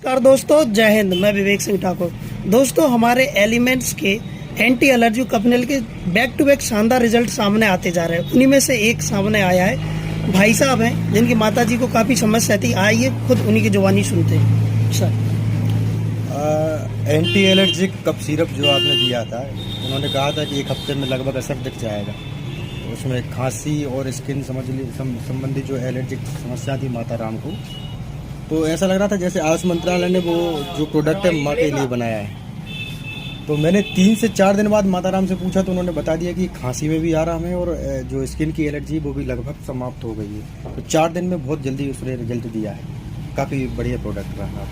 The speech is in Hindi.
नमस्कार दोस्तों, जय हिंद। मैं विवेक सिंह ठाकुर। दोस्तों, हमारे एलिमेंट्स के एंटी एलर्जी कपनेल के बैक टू बैक शानदार रिजल्ट सामने आते जा रहे हैं। उन्हीं में से एक सामने आया है। भाई साहब हैं जिनकी माताजी को काफ़ी समस्या थी। आइए खुद उन्हीं की जुबानी सुनते हैं। Sir, anti allergic cough syrup जो आपने दिया था, उन्होंने कहा था कि एक हफ्ते में लगभग असर दिख जाएगा। उसमें खांसी और स्किन संबंधी जो एलर्जिक समस्या थी माता राम को, तो ऐसा लग रहा था जैसे आयुष मंत्रालय ने वो जो प्रोडक्ट है माँ के लिए बनाया है। तो मैंने 3 से 4 दिन बाद माता राम से पूछा तो उन्होंने बता दिया कि खांसी में भी आराम है और जो स्किन की एलर्जी वो भी लगभग समाप्त हो गई है। तो 4 दिन में बहुत जल्दी उसने रिजल्ट दिया है। काफ़ी बढ़िया प्रोडक्ट रहा।